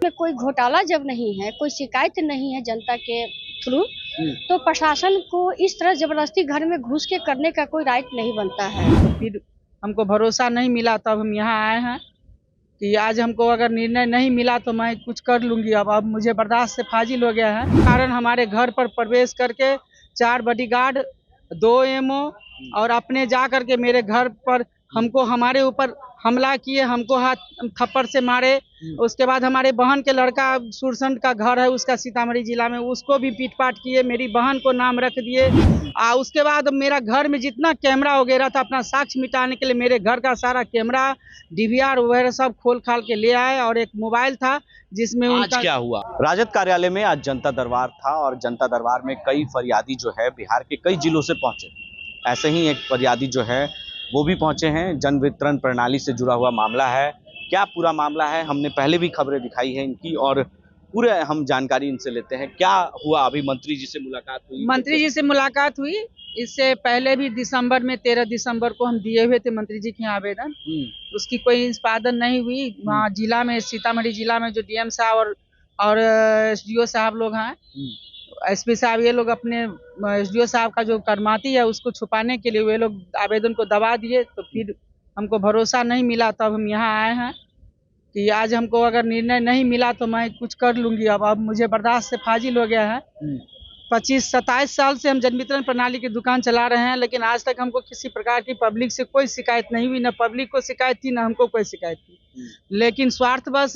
में कोई घोटाला जब नहीं है, कोई शिकायत नहीं है जनता के थ्रू, तो प्रशासन को इस तरह जबरदस्ती घर में घुस के करने का कोई राइट नहीं बनता है। तो फिर हमको भरोसा नहीं मिला, तब हम यहाँ आए हैं कि आज हमको अगर निर्णय नहीं मिला तो मैं कुछ कर लूंगी। अब मुझे बर्दाश्त से फाजिल हो गया है। कारण हमारे घर पर प्रवेश करके 4 बॉडीगार्ड, 2 एमओ और अपने जा करके मेरे घर पर हमको हमारे ऊपर हमला किए, हमको हाथ थप्पड़ से मारे। उसके बाद हमारे बहन के लड़का सुरसंड का घर है उसका सीतामढ़ी जिला में, उसको भी पीट-पाट किए, मेरी बहन को नाम रख दिए। उसके बाद मेरा घर में जितना कैमरा वगैरह था, अपना साक्ष्य मिटाने के लिए मेरे घर का सारा कैमरा, डीवीआर वगैरह सब खोल खाल के ले आए और एक मोबाइल था जिसमें आज क्या हुआ? राजद कार्यालय में आज जनता दरबार था और जनता दरबार में कई फरियादी जो है बिहार के कई जिलों से पहुंचे। ऐसे ही एक फरियादी जो है वो भी पहुंचे हैं। जन वितरण प्रणाली से जुड़ा हुआ मामला है। क्या पूरा मामला है, हमने पहले भी खबरें दिखाई है इनकी और पूरे हम जानकारी इनसे लेते हैं। क्या हुआ? अभी मंत्री जी से मुलाकात हुई? मंत्री जी से मुलाकात हुई। इससे पहले भी दिसंबर में 13 दिसंबर को हम दिए हुए थे मंत्री जी के आवेदन, उसकी कोई निष्पादन नहीं हुई। वहाँ जिला में, सीतामढ़ी जिला में जो डीएम साहब और एसडीओ साहब लोग हैं, एसपी साहब, ये लोग अपने एसडीओ साहब का जो कर्माती है उसको छुपाने के लिए वे लोग आवेदन को दबा दिए। तो फिर हमको भरोसा नहीं मिला, तब हम यहाँ आए हैं कि आज हमको अगर निर्णय नहीं मिला तो मैं कुछ कर लूंगी। अब मुझे बर्दाश्त से फाजिल हो गया है। 25-27 साल से हम जन वितरण प्रणाली की दुकान चला रहे हैं, लेकिन आज तक हमको किसी प्रकार की पब्लिक से कोई शिकायत नहीं हुई। न पब्लिक को शिकायत थी, न हमको कोई शिकायत थी। लेकिन स्वार्थवश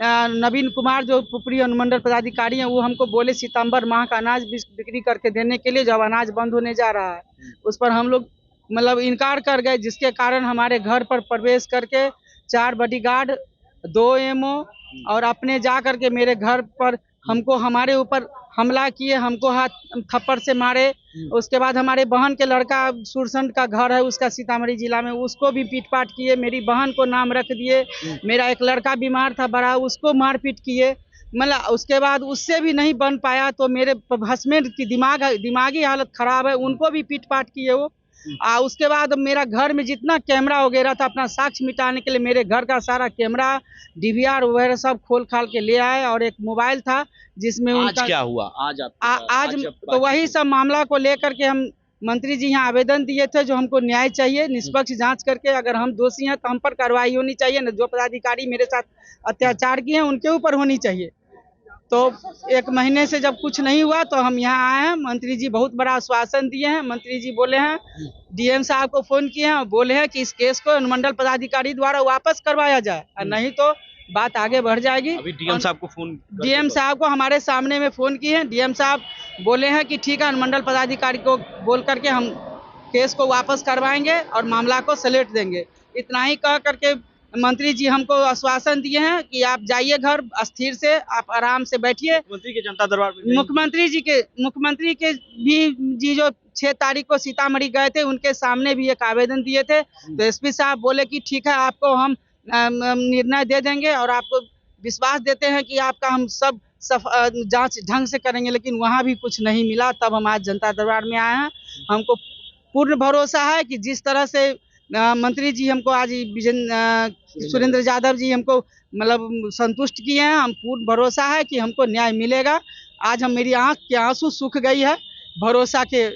नवीन कुमार जो पुपरी अनुमंडल पदाधिकारी हैं, वो हमको बोले सितंबर माह का अनाज बिक्री करके देने के लिए, जब अनाज बंद होने जा रहा है उस पर हम लोग मतलब इनकार कर गए, जिसके कारण हमारे घर पर प्रवेश करके 4 बॉडीगार्ड, 2 एमओ और अपने जा करके मेरे घर पर हमको हमारे ऊपर हमला किए, हमको हाथ थप्पड़ से मारे। उसके बाद हमारे बहन के लड़का सुरसंड का घर है उसका सीतामढ़ी जिला में, उसको भी पीट-पाट किए, मेरी बहन को नाम रख दिए। मेरा एक लड़का बीमार था बड़ा, उसको मारपीट किए। मतलब उसके बाद उससे भी नहीं बन पाया तो मेरे हस्बैंड की दिमागी हालत खराब है, उनको भी पीट-पाट किए वो। उसके बाद मेरा घर में जितना कैमरा वगैरह था, अपना साक्ष्य मिटाने के लिए मेरे घर का सारा कैमरा, डीवीआर वगैरह सब खोल खाल के ले आए और एक मोबाइल था जिसमें आज क्या हुआ? आज तो वही सब मामला को लेकर के हम मंत्री जी यहाँ आवेदन दिए थे, जो हमको न्याय चाहिए, निष्पक्ष जांच करके अगर हम दोषी हैं तो हम पर कार्रवाई होनी चाहिए। न जो पदाधिकारी मेरे साथ अत्याचार किए हैं उनके ऊपर होनी चाहिए। तो 1 महीने से जब कुछ नहीं हुआ तो हम यहाँ आए हैं। मंत्री जी बहुत बड़ा आश्वासन दिए हैं। मंत्री जी बोले हैं, डीएम साहब को फोन किए हैं और बोले हैं कि इस केस को अनुमंडल पदाधिकारी द्वारा वापस करवाया जाए, और नहीं तो बात आगे बढ़ जाएगी। अभी डीएम साहब को फोन, डीएम साहब को हमारे सामने में फोन किए हैं। डीएम साहब बोले हैं कि ठीक है, अनुमंडल पदाधिकारी को बोल करके हम केस को वापस करवाएंगे और मामला को सलेट देंगे। इतना ही कह करके मंत्री जी हमको आश्वासन दिए हैं कि आप जाइए घर स्थिर से, आप आराम से बैठिए। मुख्यमंत्री के जनता दरबार में मुख्यमंत्री के भी जी जो 6 तारीख को सीतामढ़ी गए थे, उनके सामने भी एक आवेदन दिए थे। तो एसपी साहब बोले कि ठीक है, आपको हम निर्णय दे देंगे और आपको विश्वास देते हैं कि आपका हम सब जांच ढंग से करेंगे, लेकिन वहाँ भी कुछ नहीं मिला। तब हम आज जनता दरबार में आए हैं। हमको पूर्ण भरोसा है कि जिस तरह से मंत्री जी हमको आज सुरेंद्र यादव जी हमको मतलब संतुष्ट किए हैं, हम पूर्ण भरोसा है कि हमको न्याय मिलेगा। आज मेरी आंख के आंसू सूख गई है भरोसा के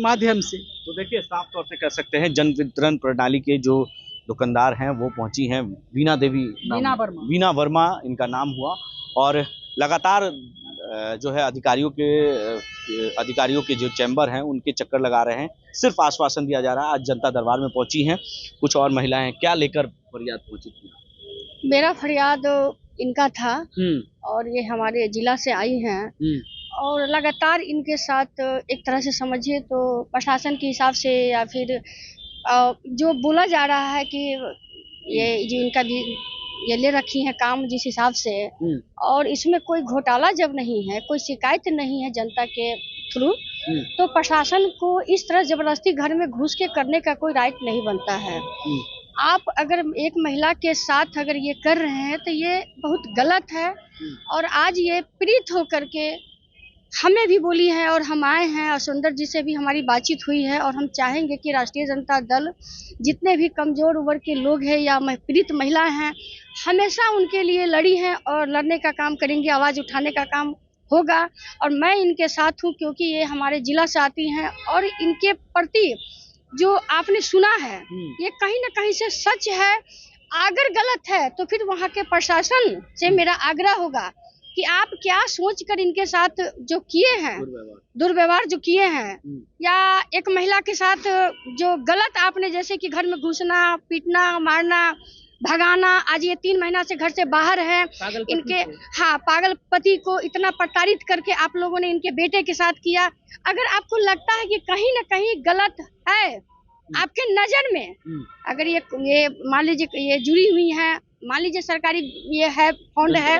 माध्यम से। तो देखिए, साफ तौर से कह सकते हैं जन वितरण प्रणाली के जो दुकानदार हैं वो पहुंची हैं। वीना वर्मा इनका नाम हुआ और लगातार जो है अधिकारियों के जो चैम्बर हैं उनके चक्कर लगा रहे हैं। सिर्फ आश्वासन दिया जा रहा है। आज जनता दरबार में पहुंची हैं कुछ और महिलाएं, क्या लेकर फरियाद पहुंची थी? मेरा फरियाद इनका था और ये हमारे जिला से आई हैं और लगातार इनके साथ एक तरह से समझिए तो प्रशासन के हिसाब से या फिर जो बोला जा रहा है कि ये जो इनका ये ले रखी है काम जिस हिसाब से, और इसमें कोई घोटाला जब नहीं है, कोई शिकायत नहीं है जनता के थ्रू, तो प्रशासन को इस तरह जबरदस्ती घर में घुस के करने का कोई राइट नहीं बनता है। आप अगर एक महिला के साथ अगर ये कर रहे हैं तो ये बहुत गलत है। और आज ये पीड़ित होकर के हमें भी बोली है और हम आए हैं और सुंदर जी से भी हमारी बातचीत हुई है और हम चाहेंगे कि राष्ट्रीय जनता दल जितने भी कमज़ोर वर्ग के लोग हैं या पीड़ित महिलाएं हैं, हमेशा उनके लिए लड़ी हैं और लड़ने का काम करेंगे, आवाज़ उठाने का काम होगा। और मैं इनके साथ हूँ क्योंकि ये हमारे जिला से आती हैं और इनके प्रति जो आपने सुना है ये कहीं ना कहीं से सच है। अगर गलत है तो फिर वहाँ के प्रशासन से मेरा आग्रह होगा कि आप क्या सोचकर इनके साथ जो किए हैं दुर्व्यवहार जो किए हैं या एक महिला के साथ जो गलत आपने जैसे कि घर में घुसना, पीटना, मारना, भगाना, आज ये 3 महीना से घर से बाहर है इनके पागल पति को इतना प्रताड़ित करके आप लोगों ने इनके बेटे के साथ किया। अगर आपको लगता है कि कहीं ना कहीं गलत है आपके नजर में, अगर ये मान लीजिए ये जुड़ी हुई है, मान लीजिए सरकारी ये है फंड है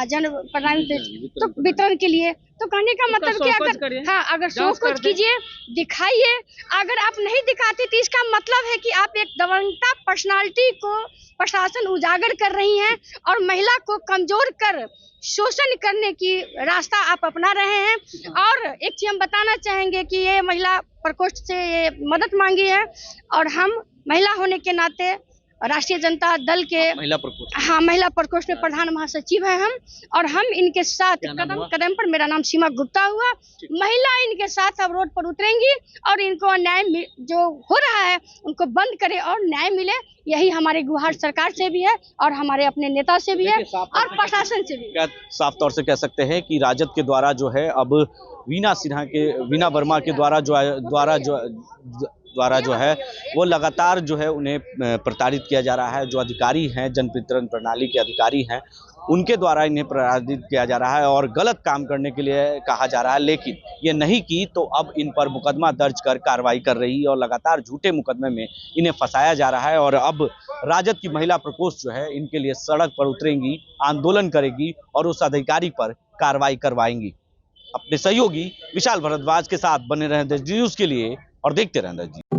जन प्रणाली तो वितरण के लिए, तो कहने का मतलब कि अगर अगर शो कुछ कीजिए, दिखाइए। अगर आप नहीं दिखाते तो इसका मतलब है कि आप एक दबंगता पर्सनालिटी को प्रशासन उजागर कर रही हैं और महिला को कमजोर कर शोषण करने की रास्ता आप अपना रहे हैं। और एक चीज हम बताना चाहेंगे कि ये महिला प्रकोष्ठ से ये मदद मांगी है और हम महिला होने के नाते राष्ट्रीय जनता दल के महिला प्रकोष्ठ में प्रधान महासचिव हैं हम, और हम इनके साथ कदम कदम पर, मेरा नाम सीमा गुप्ता हुआ, महिला इनके साथ अब रोड पर उतरेंगी और इनको न्याय जो हो रहा है उनको बंद करे और न्याय मिले। यही हमारे गुहार सरकार से भी है और हमारे अपने नेता से भी है और प्रशासन से भी। क्या साफ तौर से कह सकते हैं कि राजद के द्वारा जो है अब वीना वर्मा के द्वारा जो है वो लगातार जो है उन्हें प्रताड़ित किया जा रहा है। जो अधिकारी हैं, जन वितरण प्रणाली के अधिकारी हैं, उनके द्वारा इन्हें प्रताड़ित किया जा रहा है और गलत काम करने के लिए कहा जा रहा है। लेकिन ये नहीं की तो अब इन पर मुकदमा दर्ज कर कार्रवाई कर रही है और लगातार झूठे मुकदमे में इन्हें फंसाया जा रहा है। और अब राजद की महिला प्रकोष्ठ जो है इनके लिए सड़क पर उतरेंगी, आंदोलन करेगी और उस अधिकारी पर कार्रवाई करवाएंगी। अपने सहयोगी विशाल भारद्वाज के साथ बने रहें न्यूज़ के लिए और देखते रहें।